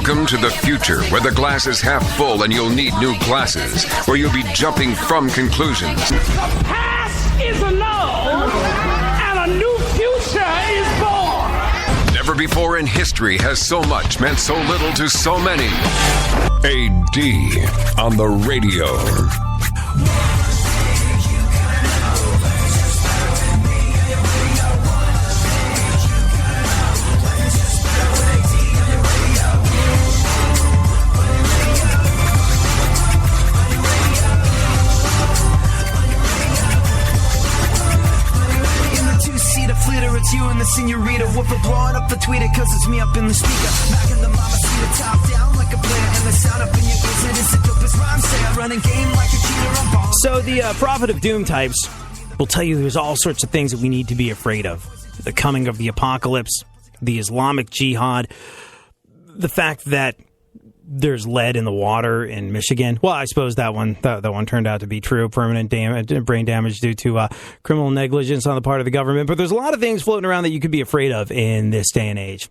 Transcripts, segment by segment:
Welcome to the future, where the glass is half full and you'll need new glasses, where you'll be jumping from conclusions. The past is alone, and a new future is born. Never before in history has so much meant so little to so many. AD on the radio. It's you and the senorita. Whooper blowing up the tweeter, cause it's me up in the speaker. Knocking the mama see the top down like a player. And the sound up in your ears, it is the dopest rhyme say. I running game like a cheater on ball. So the Prophet of Doom types will tell you there's all sorts of things that we need to be afraid of. The coming of the apocalypse, the Islamic jihad, the fact that there's lead in the water in Michigan. Well, I suppose that one turned out to be true. Permanent brain damage due to criminal negligence on the part of the government. But there's a lot of things floating around that you could be afraid of in this day and age.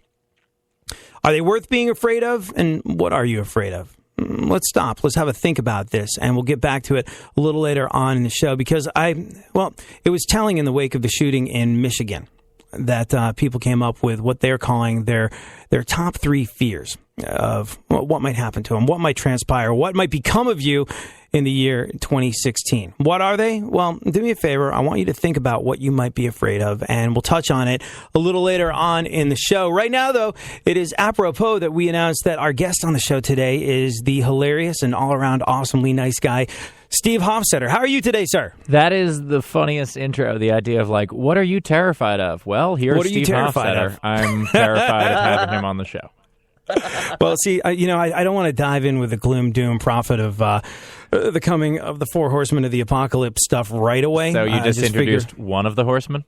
Are they worth being afraid of? And what are you afraid of? Let's stop. Let's have a think about this, and we'll get back to it a little later on in the show because it was telling in the wake of the shooting in Michigan that people came up with what they're calling their top 3 fears of what might happen to them, what might transpire, what might become of you in the year 2016. What are they? Well, do me a favor. I want you to think about what you might be afraid of, and we'll touch on it a little later on in the show. Right now, though, it is apropos that we announced that our guest on the show today is the hilarious and all-around awesomely nice guy, Steve Hofstetter. How are you today, sir? That is the funniest intro, the idea of like, what are you terrified of? Well, here's Steve Hofstetter. I'm terrified of having him on the show. Well, see, I don't want to dive in with the gloom doom prophet of the coming of the 4 horsemen of the apocalypse stuff right away. So you just introduced one of the horsemen?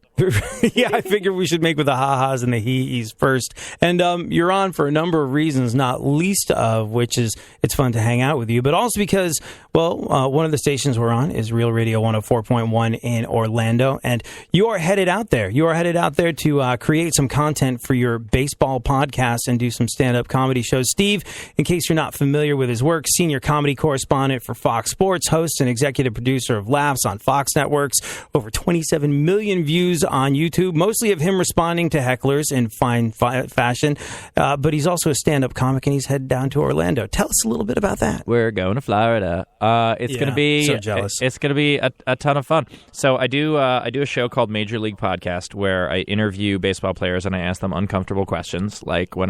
Yeah, I figured we should make with the ha-has and the he-he's first. And you're on for a number of reasons, not least of which is it's fun to hang out with you, but also because, one of the stations we're on is Real Radio 104.1 in Orlando, and you are headed out there. You are headed out there to create some content for your baseball podcast and do some stand-up comedy shows. Steve, in case you're not familiar with his work, senior comedy correspondent for Fox Sports, host and executive producer of Laughs on Fox Networks, over 27 million views on YouTube, mostly of him responding to hecklers in fine fashion. But he's also a stand-up comic, and he's headed down to Orlando. Tell us a little bit about that. We're going to Florida. It's going to be so jealous. It's going to be a ton of fun. So I do a show called Major League Podcast where I interview baseball players and I ask them uncomfortable questions. Like when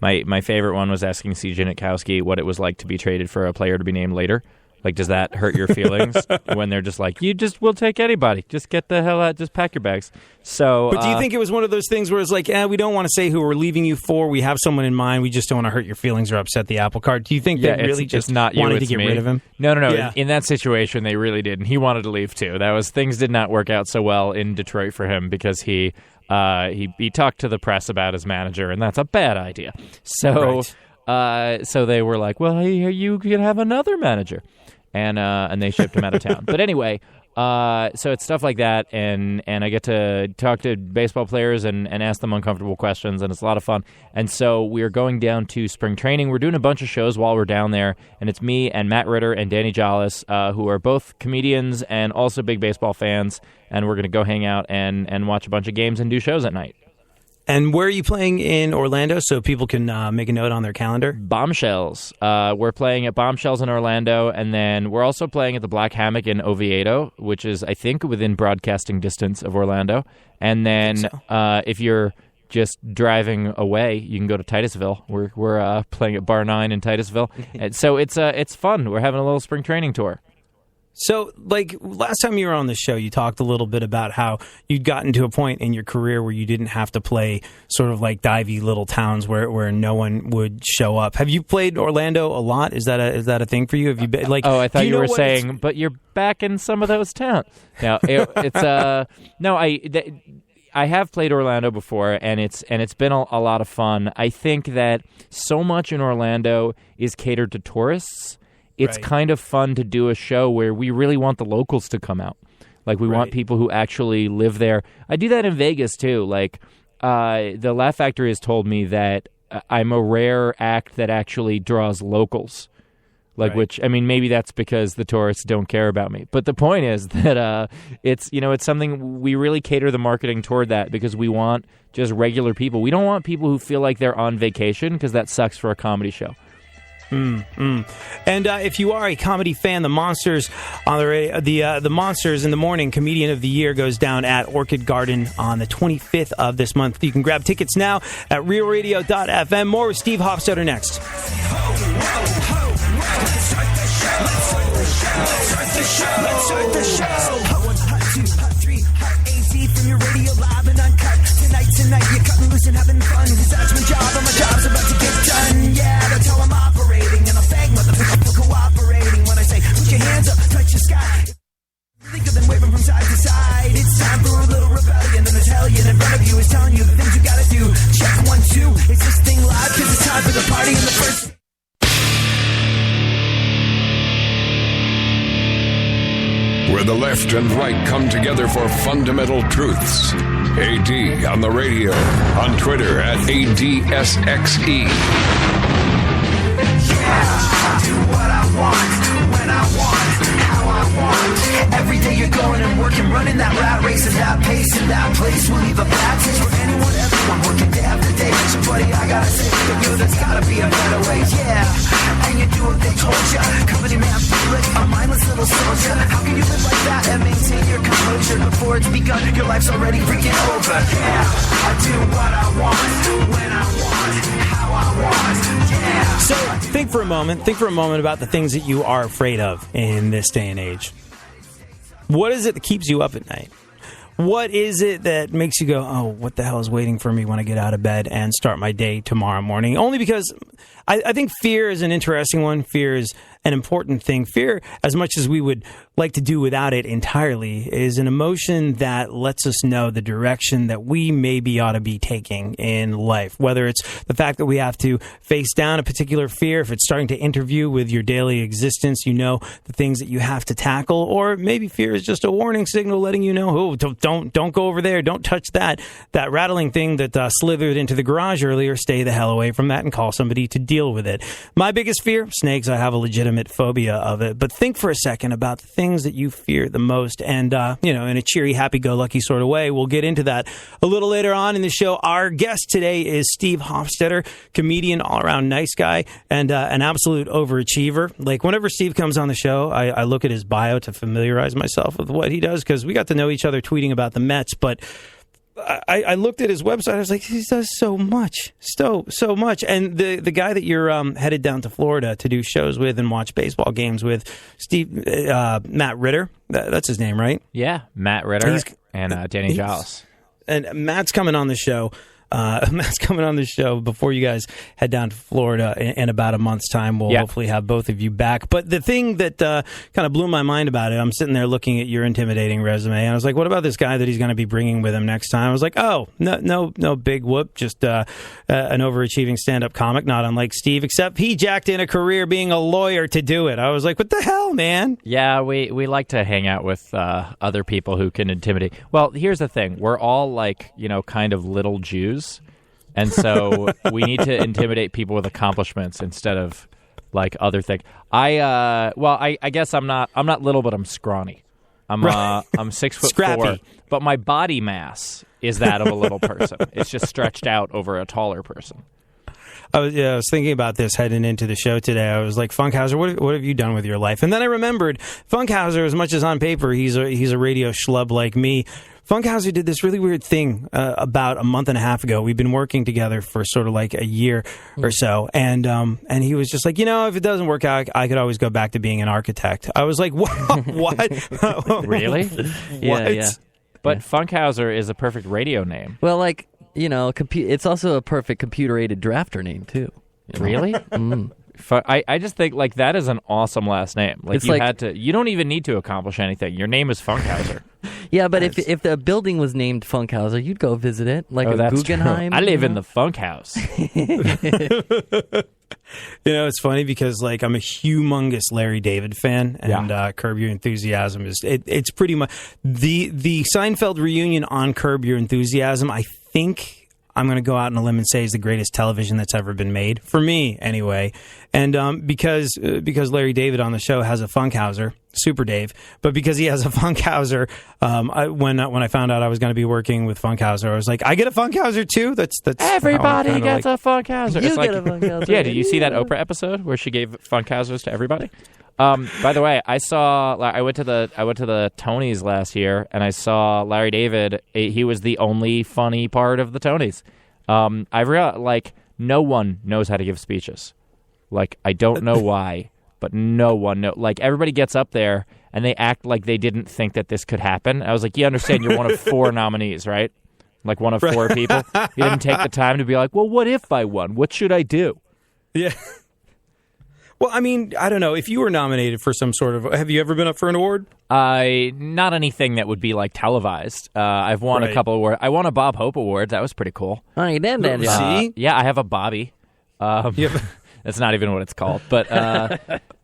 my favorite one was asking CJ Nitkowski what it was like to be traded for a player to be named later. Like, does that hurt your feelings when they're just like, we'll take anybody. Just get the hell out. Just pack your bags. So, but do you think it was one of those things where it's like, we don't want to say who we're leaving you for. We have someone in mind. We just don't want to hurt your feelings or upset the apple cart. Do you think they really just not wanted to get rid of him? No. Yeah. In that situation, they really didn't. He wanted to leave too. Things did not work out so well in Detroit for him because he talked to the press about his manager, and that's a bad idea. So, so they were like, well, hey, you can have another manager. And they shipped him out of town. But anyway, so it's stuff like that, and I get to talk to baseball players and ask them uncomfortable questions, and it's a lot of fun. And so we are going down to spring training. We're doing a bunch of shows while we're down there, and it's me and Matt Ritter and Danny Jollis, who are both comedians and also big baseball fans, and we're going to go hang out and watch a bunch of games and do shows at night. And where are you playing in Orlando so people can make a note on their calendar? Bombshells. We're playing at Bombshells in Orlando, and then we're also playing at the Black Hammock in Oviedo, which is, I think, within broadcasting distance of Orlando. And then if you're just driving away, you can go to Titusville. We're playing at Bar 9 in Titusville. And so it's fun. We're having a little spring training tour. So, like, last time you were on the show, you talked a little bit about how you'd gotten to a point in your career where you didn't have to play sort of like divey little towns where no one would show up. Have you played Orlando a lot? Is that a thing for you? Have you been, like? Oh, I thought you were saying, but you're back in some of those towns. No, I have played Orlando before, and it's been a lot of fun. I think that so much in Orlando is catered to tourists. It's kind of fun to do a show where we really want the locals to come out. Like, we want people who actually live there. I do that in Vegas, too. Like, the Laugh Factory has told me that I'm a rare act that actually draws locals. Like, right. Which, I mean, maybe that's because the tourists don't care about me. But the point is that it's something we really cater the marketing toward that because we want just regular people. We don't want people who feel like they're on vacation because that sucks for a comedy show. And if you are a comedy fan, the Monsters on the Monsters in the Morning Comedian of the Year goes down at Orchid Garden on the 25th of this month. You can grab tickets now at realradio.fm. More with Steve Hofstetter next. Let's start the show. Hot 2, hot 3, hot AZ from your radio live and uncut. Tonight, you're cutting loose and having fun. Cause that's my job and my job's about to get done. Yeah, that's how I'm operating. And I'll thank motherfucker for cooperating. When I say, put your hands up, touch the sky. Think of them waving from side to side. It's time for a little rebellion. And the hellion in front of you is telling you the things you gotta do. Check 1, 2, is this thing live? Cause it's time for the party in the first... Where the left and right come together for fundamental truths. AD on the radio, on Twitter at ADSXE. Yeah, I do what I want, when I want, how I want. Every day you're going and working, running that rat race at that pace in that place will leave a bad taste for anyone, everyone working day after day. So buddy, I gotta say to you, there's gotta be a better way. Yeah, and you do what they told ya. Company man, feel it, a mindless little soldier. How can you live like that and maintain your composure before it's begun? Your life's already freaking over. Yeah, I do what I want, when I want, how I want. Yeah. So think for a moment about the things that you are afraid of in this day and age. What is it that keeps you up at night? What is it that makes you go, oh, what the hell is waiting for me when I get out of bed and start my day tomorrow morning? Only because I think fear is an interesting one. Fear is an important thing. Fear, as much as we would like to do without it entirely, is an emotion that lets us know the direction that we maybe ought to be taking in life. Whether it's the fact that we have to face down a particular fear, if it's starting to interview with your daily existence, you know the things that you have to tackle, or maybe fear is just a warning signal letting you know, oh, don't go over there, don't touch that rattling thing that slithered into the garage earlier. Stay the hell away from that and call somebody to deal with it. My biggest fear, snakes. I have a legitimate phobia of it. But think for a second about the things that you fear the most. And, in a cheery, happy-go-lucky sort of way, we'll get into that a little later on in the show. Our guest today is Steve Hofstetter, comedian, all-around nice guy, and an absolute overachiever. Like, whenever Steve comes on the show, I look at his bio to familiarize myself with what he does, because we got to know each other tweeting about the Mets, but I looked at his website. I was like, he does so much, so much. And the guy that you're headed down to Florida to do shows with and watch baseball games with, Matt Ritter, that's his name, right? Yeah, Matt Ritter and Danny Giles. And Matt's coming on the show. Matt's coming on the show before you guys head down to Florida in about a month's time. We'll hopefully have both of you back. But the thing that kind of blew my mind about it, I'm sitting there looking at your intimidating resume, and I was like, what about this guy that he's going to be bringing with him next time? I was like, oh, no big whoop, just an overachieving stand-up comic, not unlike Steve, except he jacked in a career being a lawyer to do it. I was like, what the hell, man? Yeah, we like to hang out with other people who can intimidate. Well, here's the thing. We're all kind of little Jews. And so we need to intimidate people with accomplishments instead of other things. I guess I'm not little, but I'm scrawny. I'm 6'4", but my body mass is that of a little person. It's just stretched out over a taller person. I was thinking about this heading into the show today. I was like, Funkhauser, what have you done with your life? And then I remembered Funkhauser, as much as on paper he's a radio schlub like me, Funkhauser did this really weird thing about a month and a half ago. We've been working together for sort of like a year or so, and he was just like, if it doesn't work out, I could always go back to being an architect. I was like, what? Really? Yeah. But Funkhauser is a perfect radio name. Well, it's also a perfect computer-aided drafter name too. Really? Mm. I just think that is an awesome last name. You don't even need to accomplish anything. Your name is Funkhauser. Yeah, but if the building was named Funkhauser, you'd go visit it, that's True. Guggenheim. I live in the Funk House. It's funny because I'm a humongous Larry David fan, and Curb Your Enthusiasm it's pretty much the Seinfeld reunion on Curb Your Enthusiasm. I think I'm going to go out on a limb and say is the greatest television that's ever been made, for me anyway. And because Larry David on the show has a Funkhauser, Super Dave, but because he has a Funkhauser, when I found out I was going to be working with Funkhauser, I was like, I get a Funkhauser too? That's everybody gets a Funkhauser. You get a Funkhauser. Yeah, did you see that Oprah episode where she gave Funkhausers to everybody? By the way, I went to the Tonys last year, and I saw Larry David. He was the only funny part of the Tonys. I realized, no one knows how to give speeches. I don't know why, but no one knows. Everybody gets up there, and they act like they didn't think that this could happen. I was like, you understand you're one of 4 nominees, right? One of 4 people. You didn't take the time to be like, well, what if I won? What should I do? Yeah. Well, I mean, I don't know. If you were nominated for some sort of... Have you ever been up for an award? Not anything that would be, televised. I've won a couple awards. I won a Bob Hope Award. That was pretty cool. Oh, you did, man. See? Yeah, I have a Bobby. That's not even what it's called. But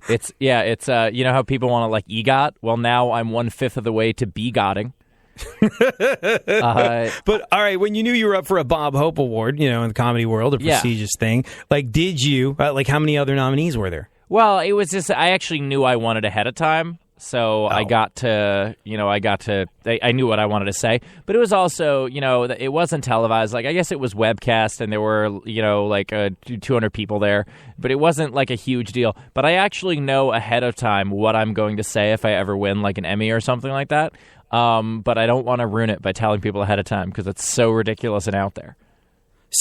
it's you know how people want to, EGOT? Well, now I'm 1/5 of the way to BGOTing. But all right, when you knew you were up for a Bob Hope Award, in the comedy world, a prestigious thing, did you how many other nominees were there? Well, it was just I actually knew I wanted ahead of time, so I got to I knew what I wanted to say, but it was also it wasn't televised. I guess it was webcast, and there were 200 people there, but it wasn't a huge deal. But I actually know ahead of time what I'm going to say if I ever win an Emmy or something like that. But I don't want to ruin it by telling people ahead of time because it's so ridiculous and out there.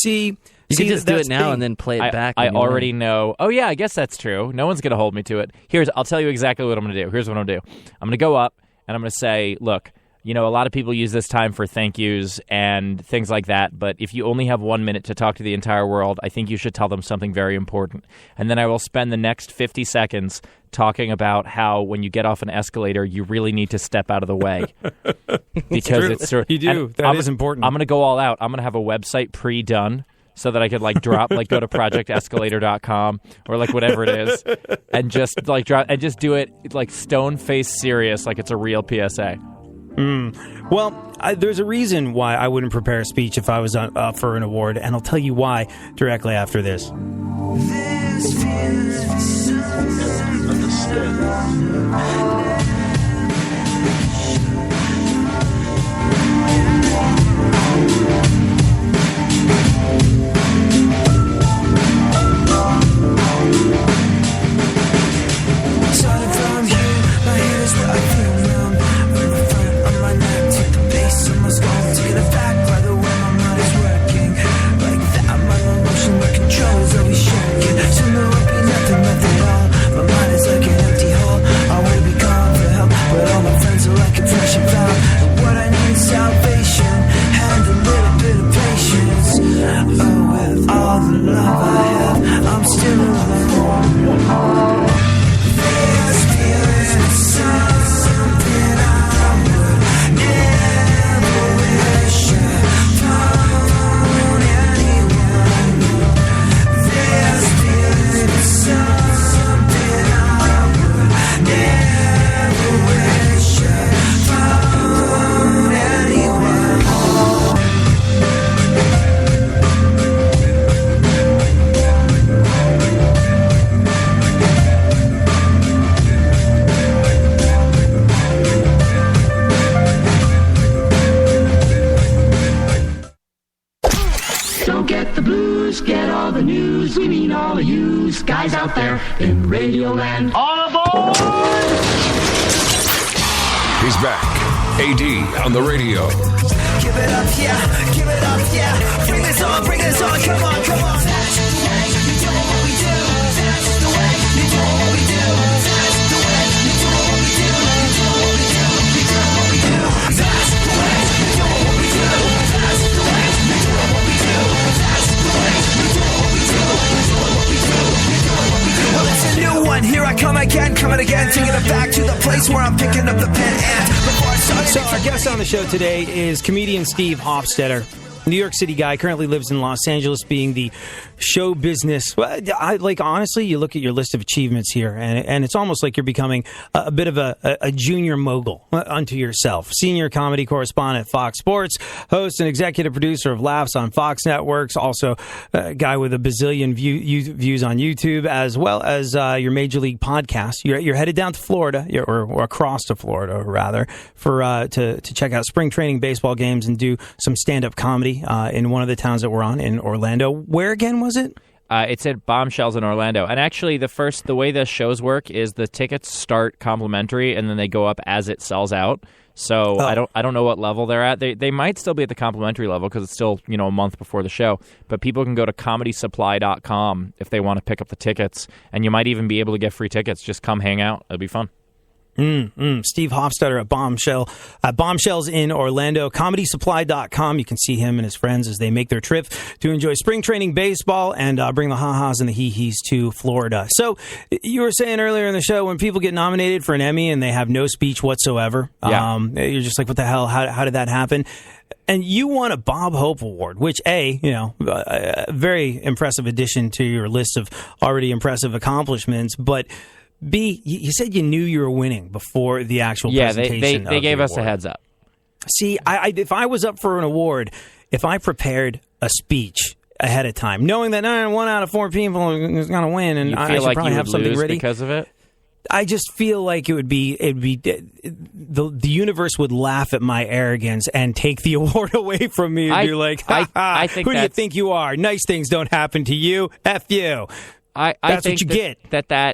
You can just do it now and then play it back. I already know. Oh, yeah, I guess that's true. No one's going to hold me to it. I'll tell you exactly what I'm going to do. Here's what I'm going to do. I'm going to go up, and I'm going to say, look, a lot of people use this time for thank yous and things like that, but if you only have 1 minute to talk to the entire world, I think you should tell them something very important. And then I will spend the next 50 seconds talking about how when you get off an escalator, you really need to step out of the way. Because it's true. You do. That is important. I'm going to go all out. I'm going to have a website pre-done so that I could drop, go to projectescalator.com or whatever it is and just drop and just do it stone-faced serious like it's a real PSA. Well, there's a reason why I wouldn't prepare a speech if I was up for an award, and I'll tell you why directly after this. Starting from here, my head is where I feel numb. From the front of my neck to the base of my skull, to get it back by the way my mind is working. Like that, my emotion, my control is always shaking. So no, it be nothing at all. My mind is like an empty hole. I wanna be gone for help, but all my friends are like a fresh and found. And what I need is salvation and a little bit of patience. Oh, with all the love I have, I'm still alone. This feeling something I would never wish upon anyone. This feeling something I would never wish upon anyone. Don't get the blues, get all the news. We mean all of you guys out there in Radio Land. All aboard! He's back. AD on the radio. Give it up, yeah. Give it up, yeah. Bring this on, come on, come on. That's the way you do what we do. That's the way you do what we do. That's the way you do what we do. You do what we do. You do what we do. That's the way you do what we do. That's the way you do what we do. That's the way you do what we do. You do what we do. You do what we do. Well, it's a new one. Here I come again, coming again, taking it back to the place where I'm picking up the pen and before I start. So our guest on the show today is comedian Steve Hofstetter. New York City guy, currently lives in Los Angeles, being the show business. Well, honestly, you look at your list of achievements here, and it's almost like you're becoming a bit of a junior mogul unto yourself. Senior comedy correspondent at Fox Sports, host and executive producer of Laughs on Fox Networks, also a guy with a bazillion views on YouTube, as well as your Major League podcast. You're headed down to Florida, or across to Florida, rather, for to check out spring training baseball games and do some stand-up comedy in one of the towns that we're on in Orlando. Where again was it? It's at Bombshells in Orlando. And actually, the way the shows work is the tickets start complimentary, and then they go up as it sells out. So I don't know what level they're at. They might still be at the complimentary level because it's still a month before the show. But people can go to comedysupply.com if they want to pick up the tickets, and you might even be able to get free tickets. Just come hang out. It'll be fun. Steve Hofstetter at Bombshells in Orlando. ComedySupply.com. You can see him and his friends as they make their trip to enjoy spring training baseball and bring the ha-has and the hee-hees to Florida. So you were saying earlier in the show, when people get nominated for an Emmy and they have no speech whatsoever, you're just like, what the hell? How did that happen? And you won a Bob Hope Award, which, a very impressive addition to your list of already impressive accomplishments, but B, you said you knew you were winning before the actual presentation. They gave us a heads up. See, if I was up for an award, if I prepared a speech ahead of time, knowing that 1 out of 4 people is going to win, and I should probably have something ready because of it. I just feel like it'd be the universe would laugh at my arrogance and take the award away from me and be like, I think who do you think you are? Nice things don't happen to you. F you. That's think what you get.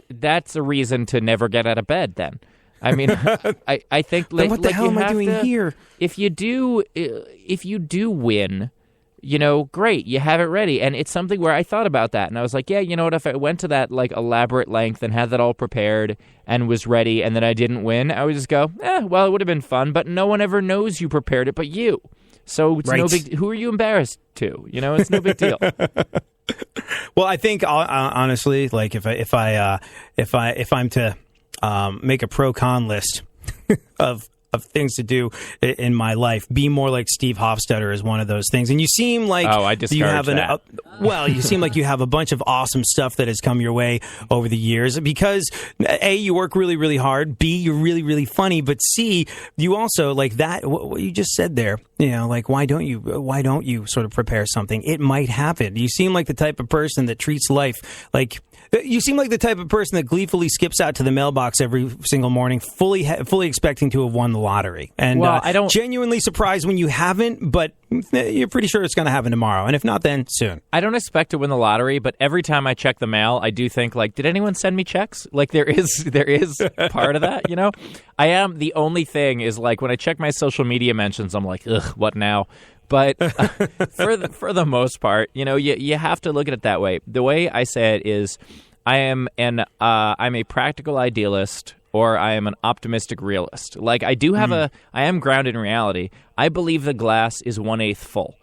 That's a reason to never get out of bed. Then, I mean, I think. Then what the hell am I doing here? If you do win, great, you have it ready, and it's something where I thought about that, and I was like, yeah, you know what? If I went to that elaborate length and had that all prepared and was ready, and then I didn't win, I would just go, well, it would have been fun, but no one ever knows you prepared it, but you. So it's no big. Who are you embarrassed to? It's no big deal. Well, I think honestly, like if I'm to make a pro-con list of things to do in my life, be more like Steve Hofstetter is one of those things. And you seem like you have you seem like you have a bunch of awesome stuff that has come your way over the years because A, you work really, really hard. B, you're really, really funny. But C, you also like that. What you just said there. Why don't you sort of prepare something? It might happen. You seem like the type of person that treats life like. You seem like the type of person that gleefully skips out to the mailbox every single morning, fully expecting to have won the lottery. And I don't genuinely surprised when you haven't, but you're pretty sure it's going to happen tomorrow. And if not, then soon. I don't expect to win the lottery, but every time I check the mail, I do think, did anyone send me checks? There is part of that, I am, the only thing is, when I check my social media mentions, I'm like, ugh, what now? But for the most part, you have to look at it that way. The way I say it is, I'm a practical idealist, or I am an optimistic realist. I do have I am grounded in reality. I believe the glass is 1/8 full.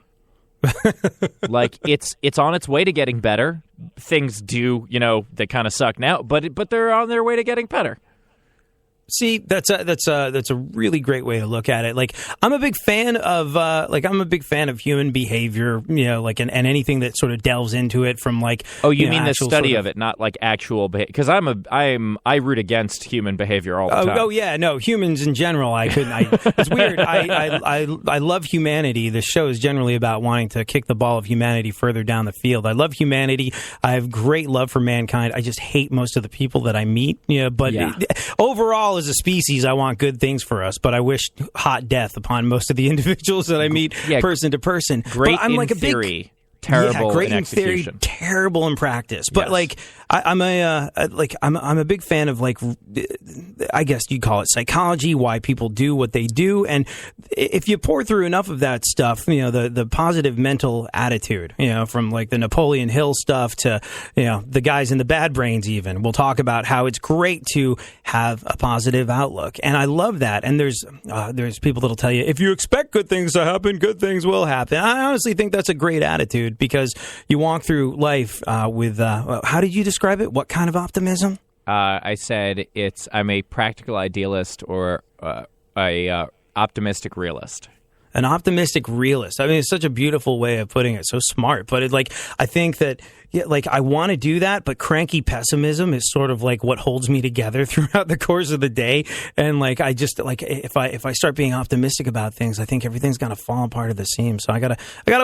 It's on its way to getting better. Things do, they kind of suck now, but they're on their way to getting better. See, that's a really great way to look at it. I'm a big fan of human behavior, and anything that sort of delves into it from you mean the study of it, not actual behavior? Because I root against human behavior all the time. Oh yeah, no, humans in general. It's weird. I love humanity. The show is generally about wanting to kick the ball of humanity further down the field. I love humanity. I have great love for mankind. I just hate most of the people that I meet. Overall, as a species, I want good things for us, but I wish hot death upon most of the individuals that I meet person to person. Great in theory, terrible great in theory, execution. terrible in practice. But I'm a big fan of I guess you'd call it psychology, why people do what they do, and if you pour through enough of that stuff, the positive mental attitude, from the Napoleon Hill stuff to the guys in the Bad Brains, even we'll talk about how it's great to have a positive outlook, and I love that. And there's people that'll tell you if you expect good things to happen, good things will happen. I honestly think that's a great attitude because you walk through life with how did you describe it? What kind of optimism? I said I'm a practical idealist or a optimistic realist. An optimistic realist. I mean, it's such a beautiful way of putting it. So smart. But I think that, yeah, like I want to do that, but cranky pessimism is sort of like what holds me together throughout the course of the day. And like, I just like, if I start being optimistic about things, I think everything's going to fall apart at the seams. So I gotta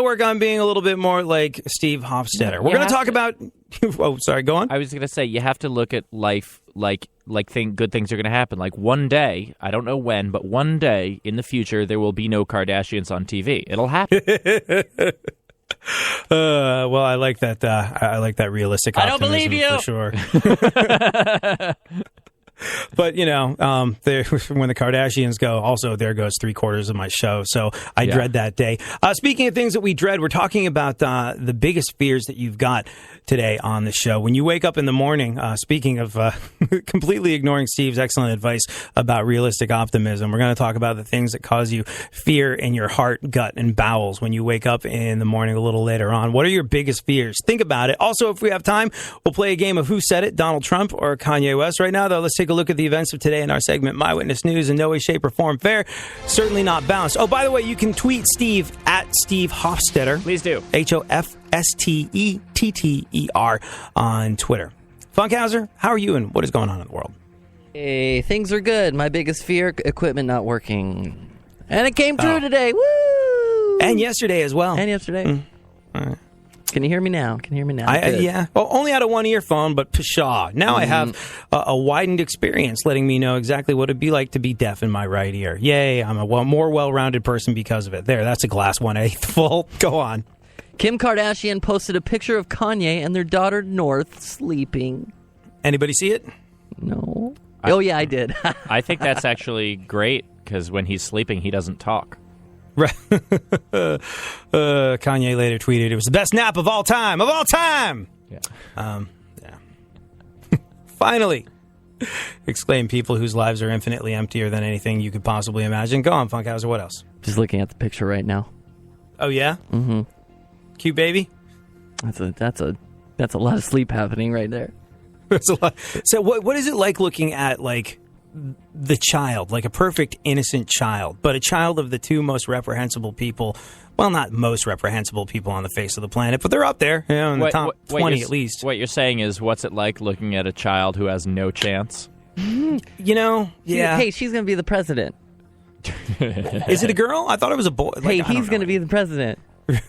work on being a little bit more like Steve Hofstetter. We're going to talk about, oh, sorry, go on. I was going to say, you have to look at life like good things are going to happen. Like one day, I don't know when, but one day in the future, there will be no Kardashians on TV. It'll happen. Well, I like that. I like that realistic optimism. I don't believe you. For sure. But, you know, when the Kardashians go, also there goes 3/4 of my show. So I dread that day. Speaking of things that we dread, we're talking about the biggest fears that you've got today on the show. When you wake up in the morning, speaking of completely ignoring Steve's excellent advice about realistic optimism, we're going to talk about the things that cause you fear in your heart, gut, and bowels when you wake up in the morning a little later on. What are your biggest fears? Think about it. Also, if we have time, we'll play a game of Who Said It, Donald Trump or Kanye West. Right now, though, let's take a look at the events of today in our segment, My Witness News. In no way, shape, or form fair. Certainly not balanced. Oh, by the way, you can tweet Steve at Steve Hofstetter. Please do. HOFSTETTER on Twitter. Funkhauser, how are you and what is going on in the world? Hey, things are good. My biggest fear, equipment not working. And it came true today. Woo! And yesterday as well. And yesterday. All right. Can you hear me now? Yeah. Well, only out of one earphone, but pshaw. Now I have a widened experience letting me know exactly what it'd be like to be deaf in my right ear. Yay, I'm a more well-rounded person because of it. There, that's a glass 1/8 full. Go on. Kim Kardashian posted a picture of Kanye and their daughter North sleeping. Anybody see it? No. Oh, yeah, I did. I think that's actually great because when he's sleeping, he doesn't talk. Right. Kanye later tweeted, "It was the best nap of all time. Of all time!" Yeah. Finally! Exclaim people whose lives are infinitely emptier than anything you could possibly imagine. Go on, Funkhauser. What else? Just looking at the picture right now. Oh, yeah? Mm-hmm. Cute baby? That's a lot of sleep happening right there. That's a lot. So what is it like looking at, like, the child, like a perfect innocent child, but a child of the two most reprehensible people, well, not most reprehensible people on the face of the planet, but they're up there, you know, in the top 20 at least. What you're saying is, what's it like looking at a child who has no chance? You know, yeah. Hey, she's going to be the president. Is it a girl? I thought it was a boy. Hey, he's going to be the president.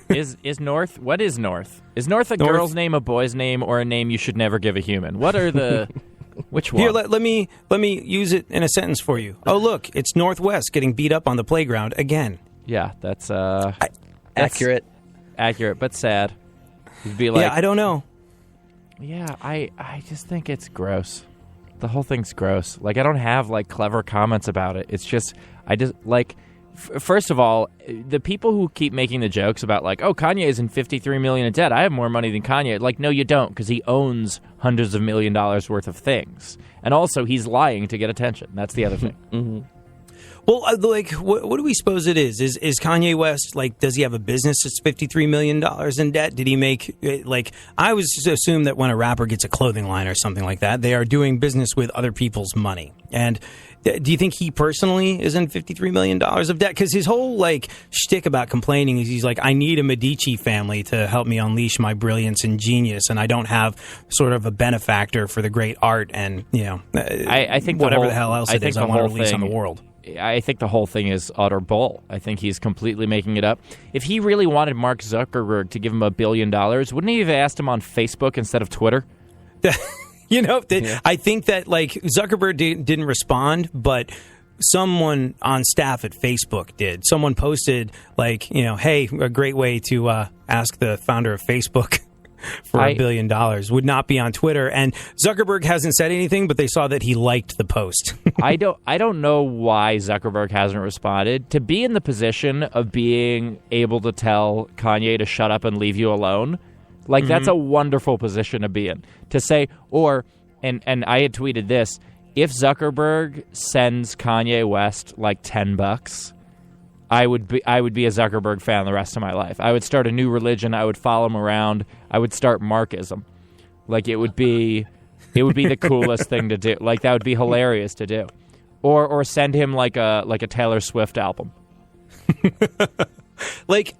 Is North? What is North? Is North a girl's name, a boy's name, or a name you should never give a human? What are the... Which one? Here, let me use it in a sentence for you. Oh, look, it's Northwest getting beat up on the playground again. Yeah, that's accurate. Accurate, but sad. You'd be like, yeah, I don't know. Yeah, I just think it's gross. The whole thing's gross. Like, I don't have, like, clever comments about it. It's just, I just, like... First of all, the people who keep making the jokes about, like, oh, Kanye is in $53 million in debt. I have more money than Kanye. Like, no, you don't, because he owns hundreds of $1 million worth of things. And also, he's lying to get attention. That's the other thing. Mm-hmm. Well, like, what do we suppose it is? Is Kanye West, like, does he have a business that's $53 million in debt? Did he make, like, I was to assume that when a rapper gets a clothing line or something like that, they are doing business with other people's money. And do you think he personally is in $53 million of debt? Because his whole, like, shtick about complaining is he's like, I need a Medici family to help me unleash my brilliance and genius, and I don't have sort of a benefactor for the great art and, you know, I think whatever the hell else it is I want to release on the world. I think the whole thing is utter bull. I think he's completely making it up. If he really wanted Mark Zuckerberg to give him $1 billion, wouldn't he have asked him on Facebook instead of Twitter? You know, I think that, like, Zuckerberg didn't respond, but someone on staff at Facebook did. Someone posted, like, you know, hey, a great way to ask the founder of Facebook for $1 billion would not be on Twitter. And Zuckerberg hasn't said anything, but they saw that he liked the post. I don't know why Zuckerberg hasn't responded. To be in the position of being able to tell Kanye to shut up and leave you alone, like, that's a wonderful position to be in. To say, and I had tweeted this, if Zuckerberg sends Kanye West like $10, I would be a Zuckerberg fan the rest of my life. I would start a new religion. I would follow him around. I would start Markism. Like, it would be the coolest thing to do. Like, that would be hilarious to do. Or send him like a Taylor Swift album. Like,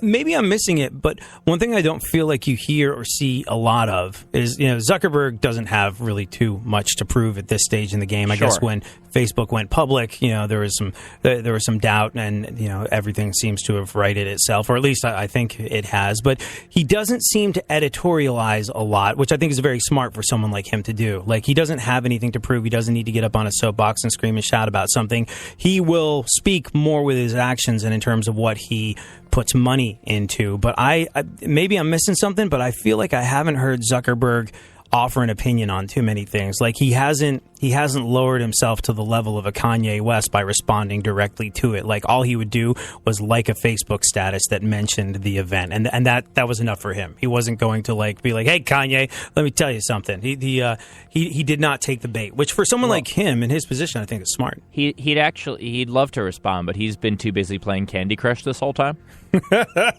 maybe I'm missing it, but one thing I don't feel like you hear or see a lot of is, Zuckerberg doesn't have really too much to prove at this stage in the game. I guess when Facebook went public, there was some doubt, and everything seems to have righted itself, or at least I think it has. But he doesn't seem to editorialize a lot, which I think is very smart for someone like him to do. Like, he doesn't have anything to prove. He doesn't need to get up on a soapbox and scream and shout about something. He will speak more with his actions and in terms of what he puts money into. But I maybe I'm missing something, but I feel like I haven't heard Zuckerberg offer an opinion on too many things. Like, he hasn't lowered himself to the level of a Kanye West by responding directly to it. Like, all he would do was like a Facebook status that mentioned the event, and that was enough for him. He wasn't going to be like, "Hey Kanye, let me tell you something." He did not take the bait, which for someone like him in his position, I think is smart. He'd love to respond, but he's been too busy playing Candy Crush this whole time.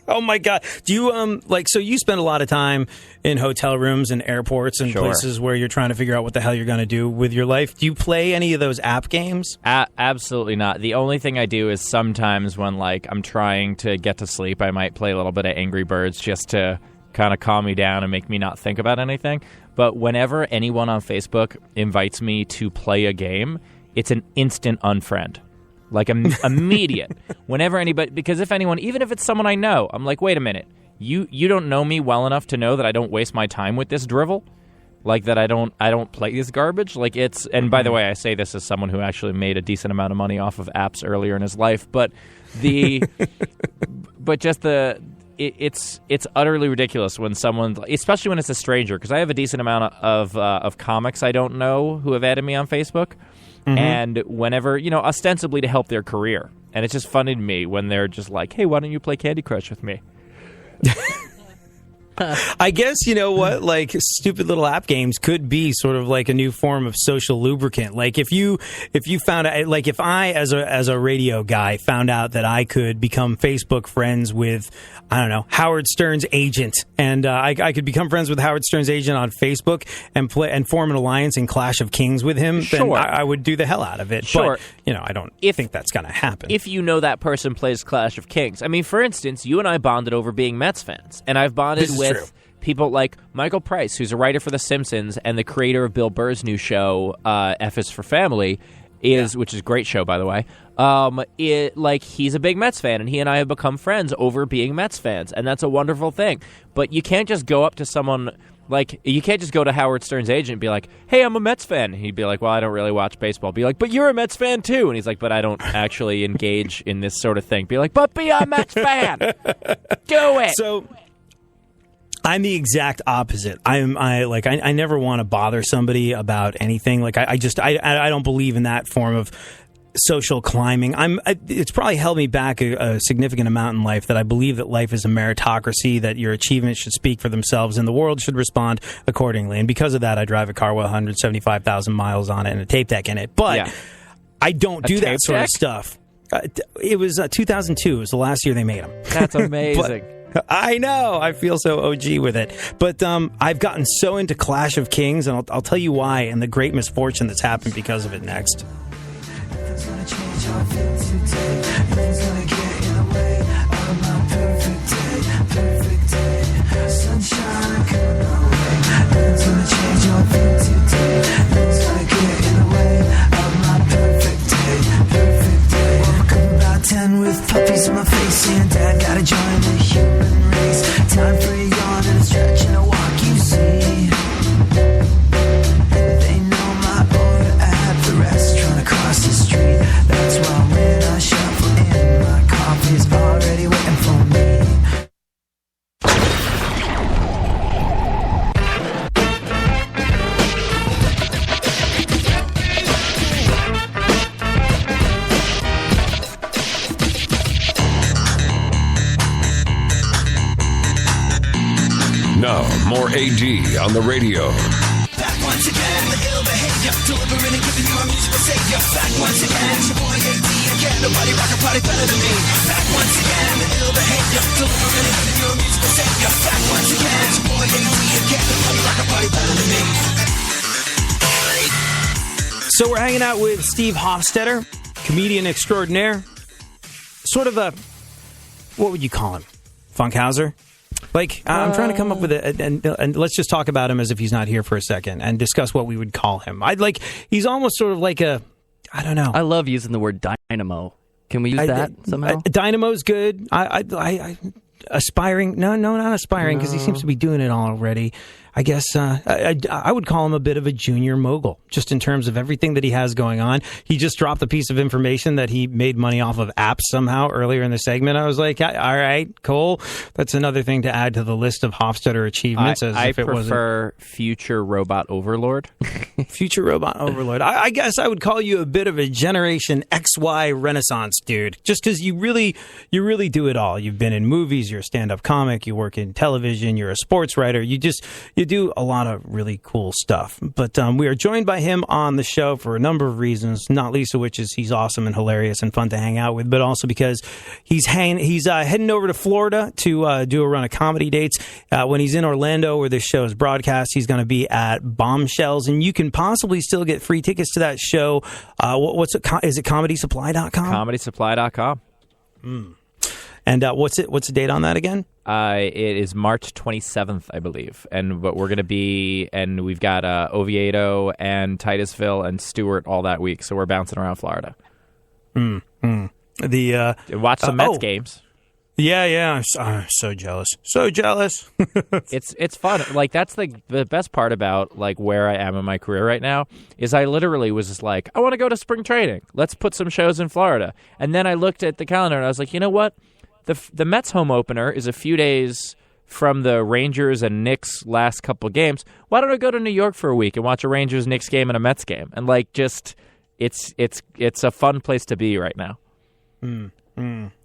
Oh my God! Do you so you spend a lot of time in hotel rooms and airports and places where you're trying to figure out what the hell you're going to do with your life? Do you play any of those app games? Absolutely not. The only thing I do is sometimes when I'm trying to get to sleep, I might play a little bit of Angry Birds just to kind of calm me down and make me not think about anything. But whenever anyone on Facebook invites me to play a game, it's an instant unfriend. Like, immediate. Whenever anybody, because if anyone, even if it's someone I know, I'm like, wait a minute, you don't know me well enough to know that I don't waste my time with this drivel, like that I don't play this garbage. Like, it's, and by the way, I say this as someone who actually made a decent amount of money off of apps earlier in his life, but it's utterly ridiculous when someone, especially when it's a stranger, because I have a decent amount of comics I don't know who have added me on Facebook. Mm-hmm. And whenever, ostensibly to help their career. And it's just funny to me when they're just like, hey, why don't you play Candy Crush with me? I guess, what, stupid little app games could be sort of like a new form of social lubricant. Like, if you found out, like, if I, as a radio guy, found out that I could become Facebook friends with, I don't know, Howard Stern's agent, and I could become friends with Howard Stern's agent on Facebook and form an alliance in Clash of Kings with him, then I would do the hell out of it. Sure. But, I don't think that's going to happen. If that person plays Clash of Kings. I mean, for instance, you and I bonded over being Mets fans, and I've bonded with people like Michael Price, who's a writer for The Simpsons and the creator of Bill Burr's new show, F is for Family, which is a great show, by the way. He's a big Mets fan, and he and I have become friends over being Mets fans, and that's a wonderful thing. But you can't just go up to someone, you can't just go to Howard Stern's agent and be like, hey, I'm a Mets fan. And he'd be like, well, I don't really watch baseball. Be like, but you're a Mets fan too. And he's like, but I don't actually engage in this sort of thing. Be like, but be a Mets fan. Do it. So I'm the exact opposite. I never want to bother somebody about anything. Like, I don't believe in that form of social climbing. It's probably held me back a significant amount in life, that I believe that life is a meritocracy, that your achievements should speak for themselves and the world should respond accordingly. And because of that, I drive a car with 175,000 miles on it and a tape deck in it. But I don't do that sort of stuff. It was 2002. It was the last year they made them. That's amazing. I know. I feel so OG with it. But I've gotten so into Clash of Kings, and I'll tell you why, and the great misfortune that's happened because of it next. Nothing's gonna change how I feel today. Nothing's gonna get in the way of my perfect day. Sunshine coming my way. Nothing's gonna change how I feel today. Nothing's gonna get in the way of my perfect day. Woke up about 10 with puppies in my face, and Dad gotta join the human race. Time for a yawn and a stretch and a walk, you see. They know my order at the restaurant across the street. That's why when I shuffle in, my coffee's already waiting for me. Now, more AD on the radio. Back once again, the ill behavior, delivering and giving you a musical savior. Back once again, it's your boy AD again. Nobody rock a party better than me. Back once again, the ill behavior, delivering and giving you a musical savior. Back once again, it's your boy AD again. Nobody rock a party better than me. So we're hanging out with Steve Hofstetter, comedian extraordinaire, sort of a, what would you call him? Funkhauser? Like, I'm trying to come up with and let's just talk about him as if he's not here for a second and discuss what we would call him. He's almost sort of like a, I don't know. I love using the word dynamo. Can we use that somehow? Dynamo's good. I aspiring. No, not aspiring, because he seems to be doing it all already. I guess I would call him a bit of a junior mogul, just in terms of everything that he has going on. He just dropped a piece of information that he made money off of apps somehow earlier in the segment. I was like, all right, cool. That's another thing to add to the list of Hofstetter achievements. I prefer future robot overlord. Future robot overlord. I guess I would call you a bit of a Generation XY Renaissance dude, just because you really do it all. You've been in movies, you're a stand-up comic, you work in television, you're a sports writer. You do a lot of really cool stuff. But we are joined by him on the show for a number of reasons, not least of which is he's awesome and hilarious and fun to hang out with, but also because he's heading over to Florida to do a run of comedy dates. When he's in Orlando, where this show is broadcast, he's going to be at Bombshells, and you can possibly still get free tickets to that show. Is it ComedySupply.com? ComedySupply.com. And what's the date on that again? It is March 27th, I believe. But we're going to be, and we've got Oviedo and Titusville and Stewart all that week. So we're bouncing around Florida. And watch some Mets games. Yeah. I'm so jealous. It's fun. Like, that's the best part about like where I am in my career right now is I literally was just like, I want to go to spring training. Let's put some shows in Florida. And then I looked at the calendar and I was like, you know what? The Mets home opener is a few days from the Rangers and Knicks last couple games. Why don't I go to New York for a week and watch a Rangers-Knicks game and a Mets game? And like, just it's a fun place to be right now.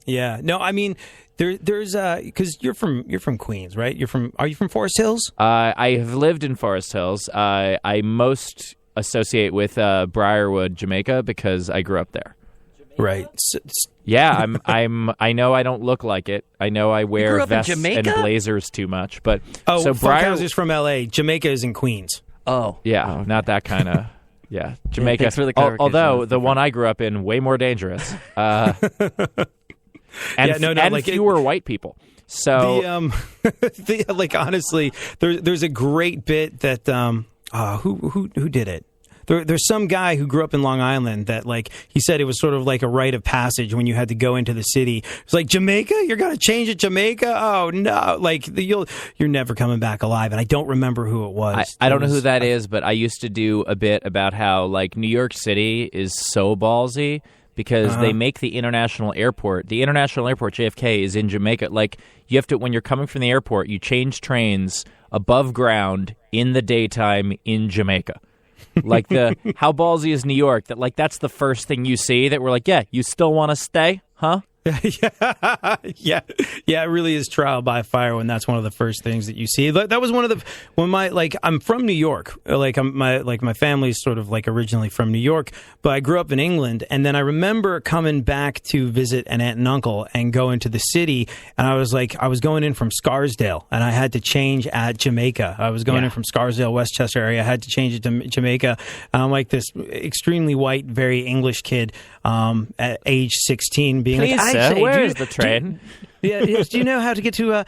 Yeah. No, I mean, there's because you're from Queens, right? Are you from Forest Hills? I have lived in Forest Hills. I most associate with Briarwood, Jamaica, because I grew up there. Right. Yeah, I know I don't look like it. I know I wear vests and blazers too much, but so Funkhauser's is from L.A. Jamaica is in Queens. Oh, yeah, not that kind of. Yeah, Jamaica. Thanks for the clarification. Although the one I grew up in, way more dangerous, and fewer white people. So, honestly, there's a great bit that who did it? There's some guy who grew up in Long Island that, like, he said it was sort of like a rite of passage when you had to go into the city. It's like, Jamaica? You're going to change it, Jamaica? Oh, no. Like, you're never coming back alive. And I don't remember who it was. I don't know who that is, but I used to do a bit about how, like, New York City is so ballsy because they make the international airport, JFK, is in Jamaica. Like, you have to, when you're coming from the airport, you change trains above ground in the daytime in Jamaica. Like, how ballsy is New York that, like, that's the first thing you see that we're like, yeah, you still want to stay, huh? Yeah, it really is trial by fire when that's one of the first things that you see. That was one of the I'm from New York, my family's sort of like originally from New York, but I grew up in England, and then I remember coming back to visit an aunt and uncle and go into the city, and I was going in from Scarsdale, and I had to change at Jamaica. I was going in from Scarsdale, Westchester area. I had to change it to Jamaica. I'm like this extremely white, very English kid at age 16, being Please, like, where is the train? Yes. Do you know how to get to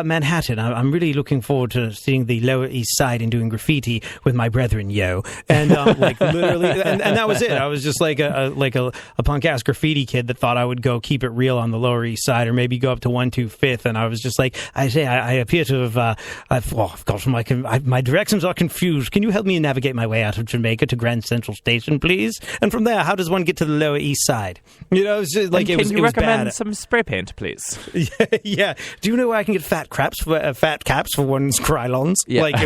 Manhattan? I'm really looking forward to seeing the Lower East Side and doing graffiti with my brethren, yo. And literally, and that was it. I was just like a punk ass graffiti kid that thought I would go keep it real on the Lower East Side, or maybe go up to 125th. And I was just like, I appear to have I've got my directions are confused. Can you help me navigate my way out of Jamaica to Grand Central Station, please? And from there, how does one get to the Lower East Side? You know, it's just like can you recommend some spray paint, please? Yeah. Do you know where I can get fat caps for one's Krylons? Yeah. Like,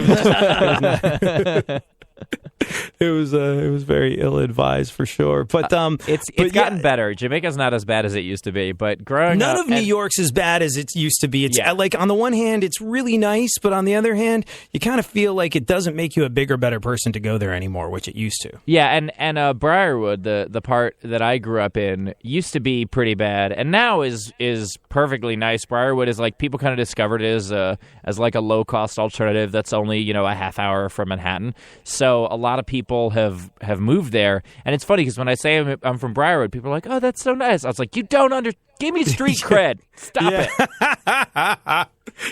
it was very ill-advised for sure. But it's gotten better. Jamaica's not as bad as it used to be, but growing none up, of New York's as bad as it used to be. It's like, on the one hand, it's really nice, but on the other hand, you kind of feel like it doesn't make you a bigger, better person to go there anymore, which it used to. Yeah, and Briarwood, the part that I grew up in, used to be pretty bad, and now is perfectly nice. Briarwood is like, people kind of discovered it as like a low-cost alternative that's only, a half hour from Manhattan. So so a lot of people have moved there. And it's funny because when I say I'm from Briarwood, people are like, "Oh, that's so nice." I was like, "You don't give me street cred. Stop it."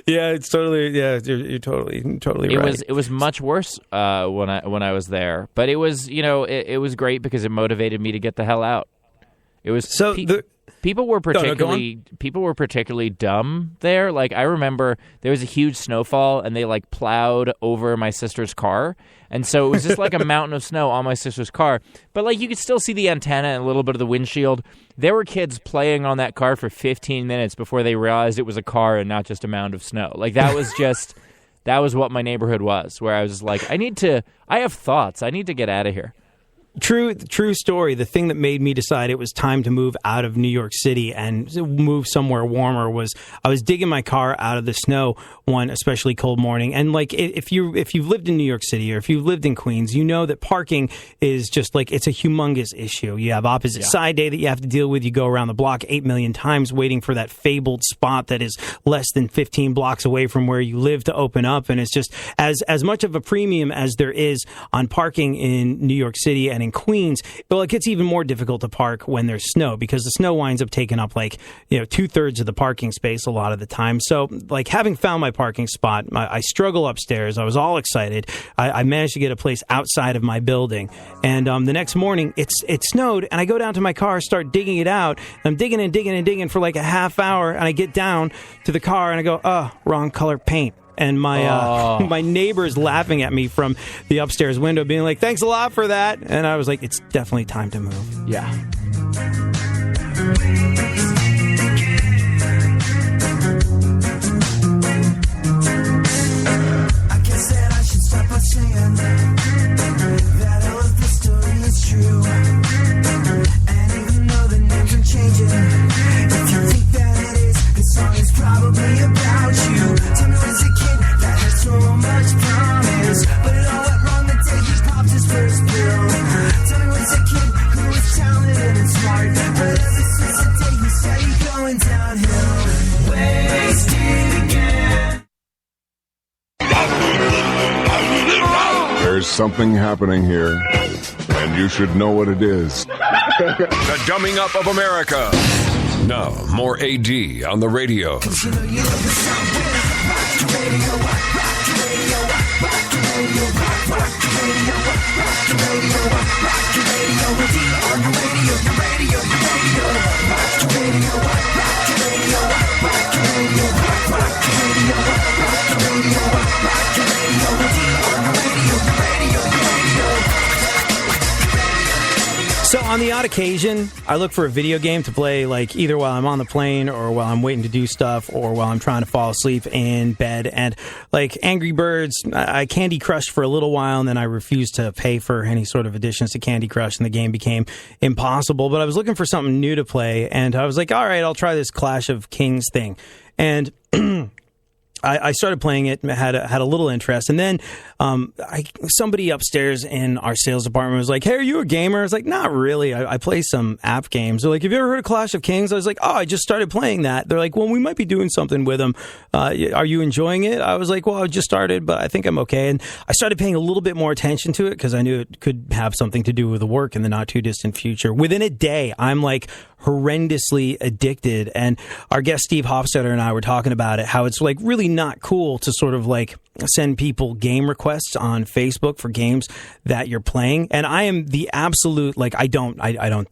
Yeah, it's totally. Yeah, you're totally right. It was much worse when I was there, but it was it was great because it motivated me to get the hell out. It was people were particularly dumb there. Like I remember there was a huge snowfall and they like plowed over my sister's car, and so it was just like a mountain of snow on my sister's car. But like you could still see the antenna and a little bit of the windshield. There were kids playing on that car for 15 minutes before they realized it was a car and not just a mound of snow. Like that was just that was what my neighborhood was. Where I was like, I have thoughts. I need to get out of here. True story. The thing that made me decide it was time to move out of New York City and move somewhere warmer was I was digging my car out of the snow one especially cold morning. And like if you've lived in New York City or if you've lived in Queens, you know that parking is just like it's a humongous issue. You have opposite side day that you have to deal with. You go around the block 8 million times waiting for that fabled spot that is less than 15 blocks away from where you live to open up. And it's just as much of a premium as there is on parking in New York City and in Queens, well, it gets even more difficult to park when there's snow because the snow winds up taking up 2/3 of the parking space a lot of the time. So like having found my parking spot, I struggle upstairs. I was all excited. I managed to get a place outside of my building. And the next morning it snowed and I go down to my car, start digging it out. And I'm digging and digging and digging for like a half hour. And I get down to the car and I go, wrong color paint. And my neighbor's laughing at me from the upstairs window, being like, "Thanks a lot for that." And I was like, "It's definitely time to move." Yeah. I guess that I should start by saying that all of this story is true. And even though the names are changing, if you think that it is, this song is probably about you. Tell me when's a kid that had so much promise, but it all went wrong the day he popped his first pill. Tell me when's a kid who was talented and smart, but ever since the day he started going downhill, wasted again. There's something happening here, and you should know what it is. The Dumbing Up of America. Now, more AD on the radio. So on the odd occasion, I look for a video game to play, like either while I'm on the plane or while I'm waiting to do stuff or while I'm trying to fall asleep in bed. And like Angry Birds, I Candy Crushed for a little while, and then I refused to pay for any sort of additions to Candy Crush, and the game became impossible. But I was looking for something new to play, and I was like, all right, I'll try this Clash of Kings thing. And I started playing it, had a little interest, and then somebody upstairs in our sales department was like, "Hey, are you a gamer?" I was like, "Not really. I play some app games." They're like, "Have you ever heard of Clash of Kings?" I was like, "Oh, I just started playing that." They're like, "Well, we might be doing something with them. Are you enjoying it?" I was like, "Well, I just started, but I think I'm okay." And I started paying a little bit more attention to it because I knew it could have something to do with the work in the not too distant future. Within a day, I'm like horrendously addicted, and our guest Steve Hofstetter and I were talking about it, how it's like really not cool to sort of like send people game requests on Facebook for games that you're playing. And I am the absolute, like, I don't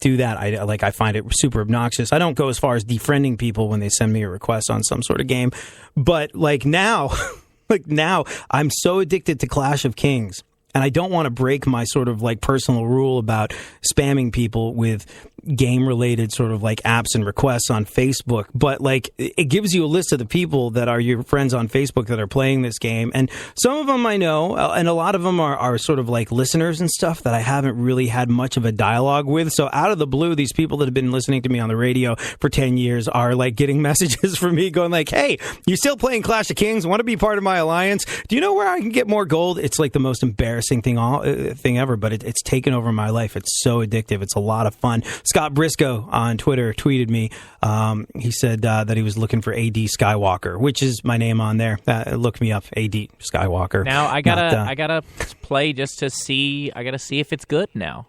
do that. I find it super obnoxious. I don't go as far as defriending people when they send me a request on some sort of game, but like now I'm so addicted to Clash of Kings, and I don't want to break my sort of like personal rule about spamming people with game-related sort of like apps and requests on Facebook, but like it gives you a list of the people that are your friends on Facebook that are playing this game, and some of them I know, and a lot of them are sort of like listeners and stuff that I haven't really had much of a dialogue with. So out of the blue, these people that have been listening to me on the radio for 10 years are like getting messages from me going like, "Hey, you still playing Clash of Kings? Want to be part of my alliance? Do you know where I can get more gold?" It's like the most embarrassing embarrassing thing ever, but it's taken over my life. It's so addictive. It's a lot of fun. Scott Briscoe on Twitter tweeted me. He said that he was looking for AD Skywalker, which is my name on there. Look me up, AD Skywalker. Now I gotta play just to see. I gotta see if it's good. Now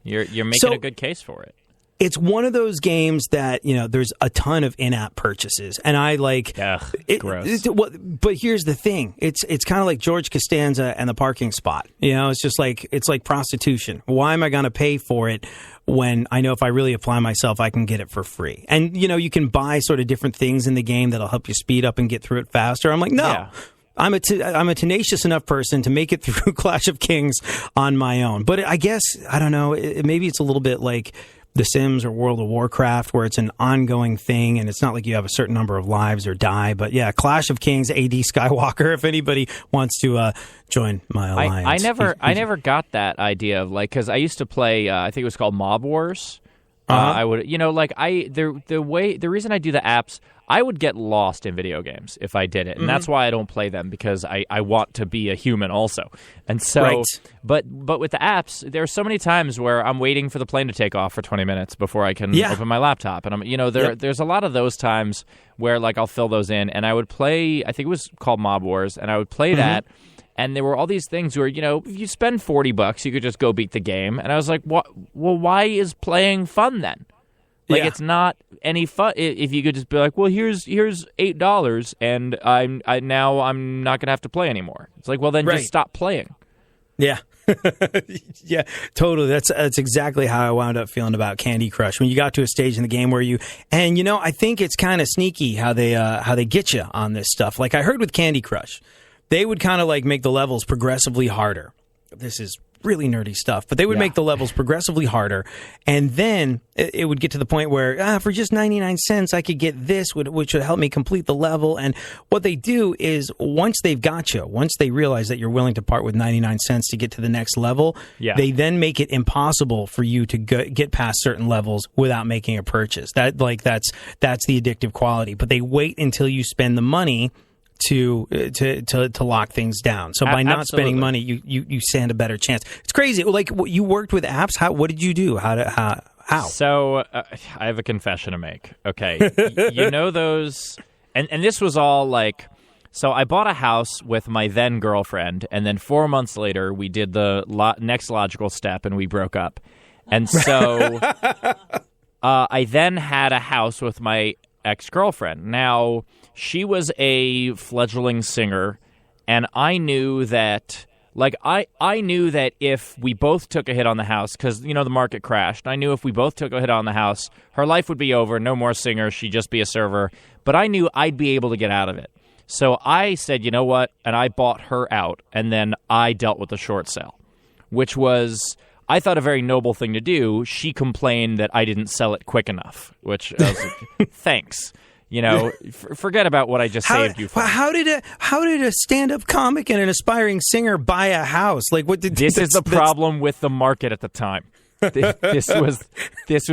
you're making a good case for it. It's one of those games that, there's a ton of in-app purchases, and I like. Ugh, gross. But here's the thing: it's kind of like George Costanza and the parking spot. It's just like prostitution. Why am I going to pay for it when I know if I really apply myself, I can get it for free? And you can buy sort of different things in the game that'll help you speed up and get through it faster. I'm like, no. Yeah. I'm a tenacious enough person to make it through Clash of Kings on my own. But I guess, I don't know, maybe it's a little bit like The Sims or World of Warcraft, where it's an ongoing thing, and it's not like you have a certain number of lives or die. But yeah, Clash of Kings, AD Skywalker, if anybody wants to join my alliance. I never got that idea of, because I used to play, I think it was called Mob Wars. I would, the reason I do the apps, I would get lost in video games if I did it, and that's why I don't play them, because I want to be a human also. And so, right. but with the apps, there are so many times where I'm waiting for the plane to take off for 20 minutes before I can open my laptop, and there's a lot of those times where I'll fill those in, and I would play. I think it was called Mob Wars, and I would play that. And there were all these things where, if you spend $40, you could just go beat the game. And I was like, well, why is playing fun then? It's not any fun. If you could just be like, well, here's $8, and I'm not going to have to play anymore. It's like, well, then just stop playing. Yeah. Yeah, totally. That's exactly how I wound up feeling about Candy Crush. When you got to a stage in the game where I think it's kind of sneaky how they get you on this stuff. Like I heard with Candy Crush, they would kind of make the levels progressively harder. This is really nerdy stuff, but they would make the levels progressively harder, and then it would get to the point where for just 99 cents I could get this, which would help me complete the level. And what they do is once they've got you, once they realize that you're willing to part with 99 cents to get to the next level, they then make it impossible for you to get past certain levels without making a purchase. That's the addictive quality. But they wait until you spend the money to lock things down. So by not spending money, you stand a better chance. It's crazy. You worked with apps. What did you do? How? So I have a confession to make. Okay, those, and this was all so I bought a house with my then girlfriend, and then 4 months later we did the next logical step, and we broke up. And so I then had a house with my ex-girlfriend. Now, she was a fledgling singer, and I knew that, I knew that if we both took a hit on the house, because, the market crashed, I knew if we both took a hit on the house, her life would be over, no more singer, she'd just be a server, but I knew I'd be able to get out of it. So I said, you know what, and I bought her out, and then I dealt with the short sale, which was, I thought, a very noble thing to do. She complained that I didn't sell it quick enough, which I was like, thanks. Forget about what I just saved you from. How did a stand-up comic and an aspiring singer buy a house? This is the problem with the market at the time. This was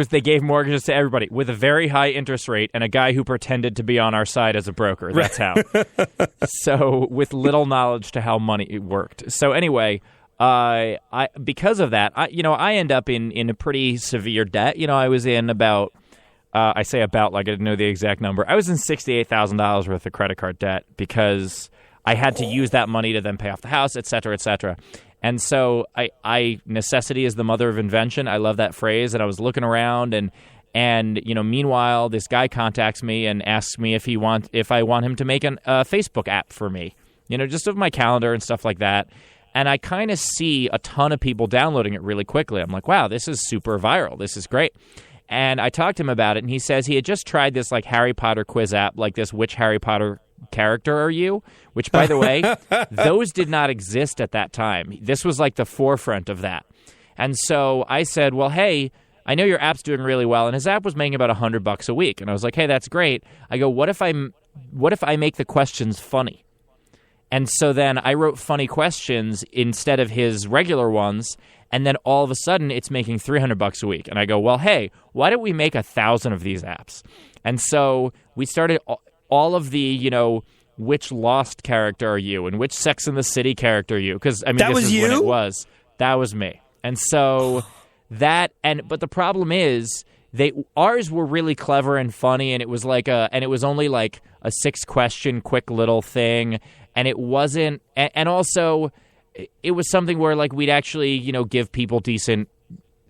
they gave mortgages to everybody with a very high interest rate and a guy who pretended to be on our side as a broker. That's how. So with little knowledge to how money worked. So anyway, I because of that, I end up in a pretty severe debt. I was in about. I say about like I didn't know the exact number. I was in $68,000 worth of credit card debt because I had to use that money to then pay off the house, et cetera, et cetera. And so I necessity is the mother of invention. I love that phrase. And I was looking around and meanwhile, this guy contacts me and asks me if I want him to make a Facebook app for me, just of my calendar and stuff like that. And I kind of see a ton of people downloading it really quickly. I'm like, wow, this is super viral. This is great. And I talked to him about it, and he says he had just tried this Harry Potter quiz app, this which Harry Potter character are you? Which, by the way, those did not exist at that time. This was the forefront of that. And so I said, well, hey, I know your app's doing really well. And his app was making about $100 a week. And I was like, hey, that's great. I go, what if I make the questions funny? And so then I wrote funny questions instead of his regular ones. And then all of a sudden, it's making $300 a week. And I go, well, hey, why don't we make 1,000 of these apps? And so we started all of the, which Lost character are you and which Sex and the City character are you? Because I mean, That this was is when you? it was. That was me. And so but the problem is ours were really clever and funny, and it was it was only like a 6-question quick little thing, and it wasn't, and also it was something where like we'd actually give people decent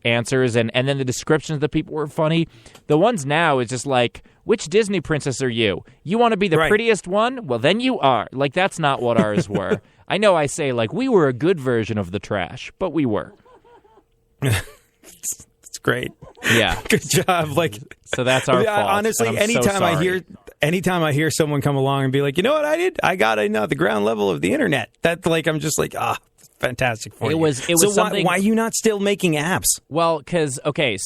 answers, and then the descriptions of the people were funny. The ones now is just like, which Disney princess are you? You want to be the prettiest one? Well, then you are. Like, that's not what ours were. I know I say like we were a good version of the trash, but we were. It's great. Yeah. Good job. Like, so that's our fault. Honestly, and I'm so anytime I hear someone come along and be like, you know what I did? I got the ground level of the internet. That like I'm just like, fantastic for you. It was so something. Why are you not still making apps? Well, because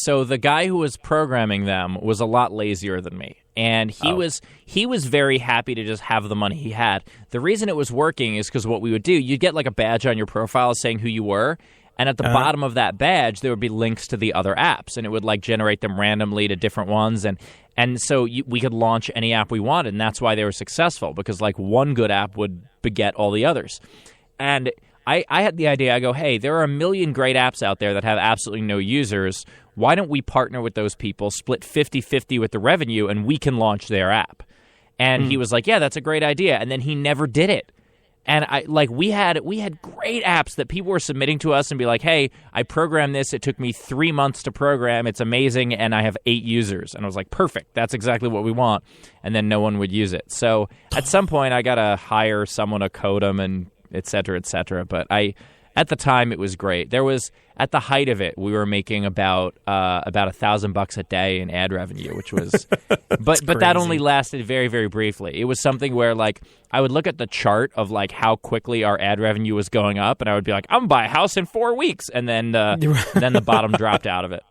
so the guy who was programming them was a lot lazier than me, and he was very happy to just have the money he had. The reason it was working is because what we would do, you'd get like a badge on your profile saying who you were, and at the bottom of that badge there would be links to the other apps, and it would like generate them randomly to different ones, and so we could launch any app we wanted, and that's why they were successful, because like one good app would beget all the others. And I had the idea, I go, hey, there are a million great apps out there that have absolutely no users. Why don't we partner with those people, split 50-50 with the revenue, and we can launch their app? And he was like, yeah, that's a great idea. And then he never did it. And we had great apps that people were submitting to us and be like, hey, I programmed this. It took me 3 months to program. It's amazing. And I have 8 users. And I was like, perfect. That's exactly what we want. And then no one would use it. So at some point, I got to hire someone to code them and et cetera, et cetera. But at the time, it was great. There was, at the height of it, we were making about $1,000 a day in ad revenue, which was, but that only lasted very, very briefly. It was something where like I would look at the chart of like how quickly our ad revenue was going up, and I would be like, I'm gonna buy a house in 4 weeks, and then the bottom dropped out of it.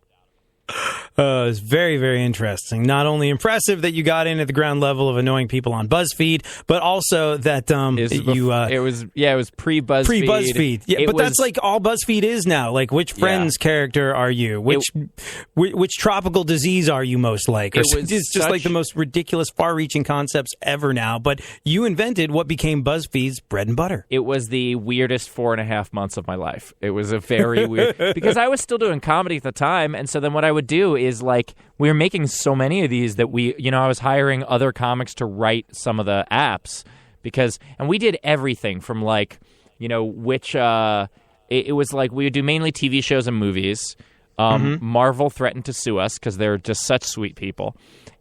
It's very, very interesting. Not only impressive that you got in at the ground level of annoying people on BuzzFeed, but also that it was pre-BuzzFeed. Pre-BuzzFeed. Yeah, but that's like all BuzzFeed is now. Like, which Friends character are you? Which tropical disease are you most like? It's just like the most ridiculous, far-reaching concepts ever now. But you invented what became BuzzFeed's bread and butter. It was the weirdest 4.5 months of my life. It was a very weird because I was still doing comedy at the time, and so then what I would do is like we were making so many of these that I was hiring other comics to write some of the apps and we did everything from like it was like we would do mainly TV shows and movies. Marvel threatened to sue us because they're just such sweet people,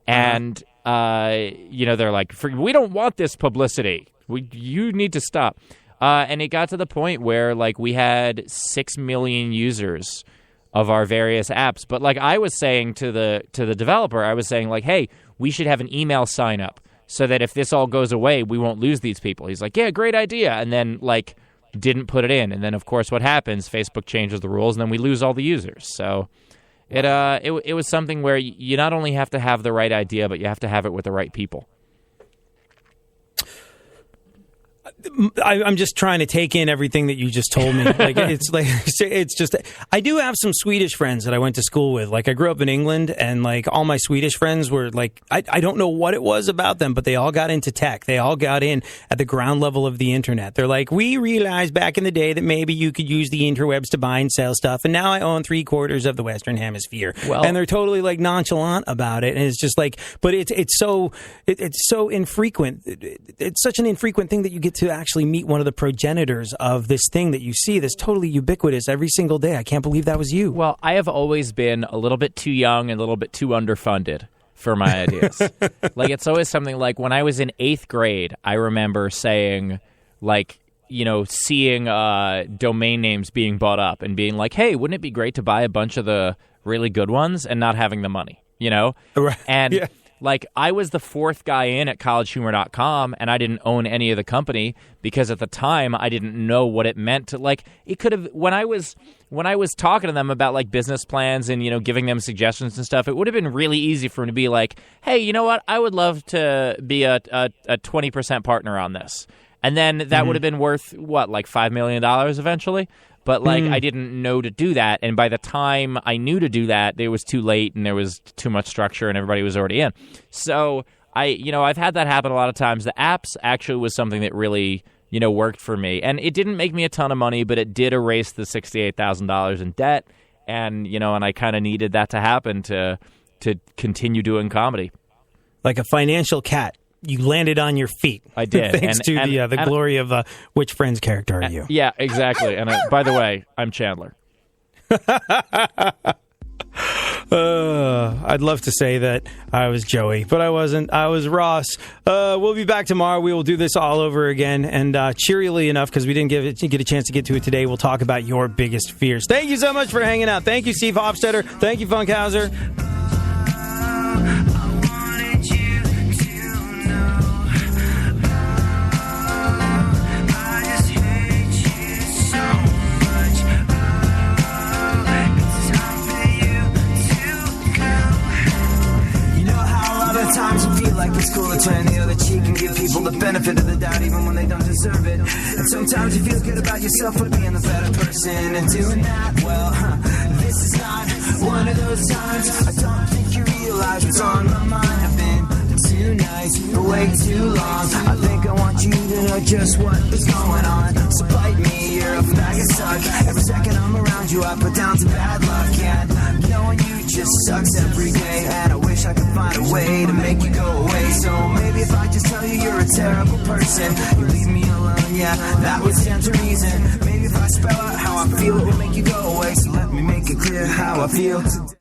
and they're like, we don't want this publicity. You need to stop. And it got to the point where like we had 6 million users of our various apps. But like I was saying to the developer, I was saying like, hey, we should have an email sign up so that if this all goes away, we won't lose these people. He's like, yeah, great idea. And then like didn't put it in. And then of course what happens, Facebook changes the rules and then we lose all the users. So it was something where you not only have to have the right idea, but you have to have it with the right people. I'm just trying to take in everything that you just told me. It's just I do have some Swedish friends that I went to school with. Like I grew up in England, and like all my Swedish friends were like I don't know what it was about them, but they all got into tech. They all got in at the ground level of the internet. They're like, we realized back in the day that maybe you could use the interwebs to buy and sell stuff, and now I own 3/4 of the Western Hemisphere. Well, and they're totally like nonchalant about it, and it's just like, but it's so infrequent. It's such an infrequent thing that you get to actually meet one of the progenitors of this thing that you see that's totally ubiquitous every single day. I can't believe that was you. Well, I have always been a little bit too young and a little bit too underfunded for my ideas. Like it's always something like when I was in 8th grade, I remember saying like, seeing domain names being bought up and being like, hey, wouldn't it be great to buy a bunch of the really good ones and not having the money, Right. And yeah. Like, I was the 4th guy in at collegehumor.com, and I didn't own any of the company because at the time I didn't know what it meant to, like, it could have, when I was talking to them about, like, business plans and, giving them suggestions and stuff, it would have been really easy for them to be like, hey, you know what, I would love to be a 20% partner on this. And then that would have been worth, what, like $5 million eventually? But, like, I didn't know to do that. And by the time I knew to do that, it was too late and there was too much structure and everybody was already in. So I've had that happen a lot of times. The apps actually was something that really, worked for me. And it didn't make me a ton of money, but it did erase the $68,000 in debt. And, and I kind of needed that to happen to continue doing comedy. Like a financial cat. You landed on your feet. I did. Thanks to the glory of which Friends character are you? Yeah, exactly. And by the way, I'm Chandler. I'd love to say that I was Joey, but I wasn't. I was Ross. We'll be back tomorrow. We will do this all over again. And cheerily enough, because we didn't get a chance to get to it today, we'll talk about your biggest fears. Thank you so much for hanging out. Thank you, Steve Hofstetter. Thank you, Funkhauser. Times you feel like it's cool to turn the other cheek and give people the benefit of the doubt even when they don't deserve it. And sometimes you feel good about yourself for being the better person and doing that. Well, this is not one of those times. I don't think you realize what's on my mind. I've been too nice for way too long. I think I want you to know just what is going on. So bite me, you're a bag of suck. Every second I'm around you I put down to bad luck. And knowing you just sucks every day. And I wish I could find a way to make you go away. So maybe if I just tell you you're a terrible person, you leave me alone, yeah, that would stand to reason. Maybe if I spell out how I feel, it will make you go away. So let me make it clear how I feel today.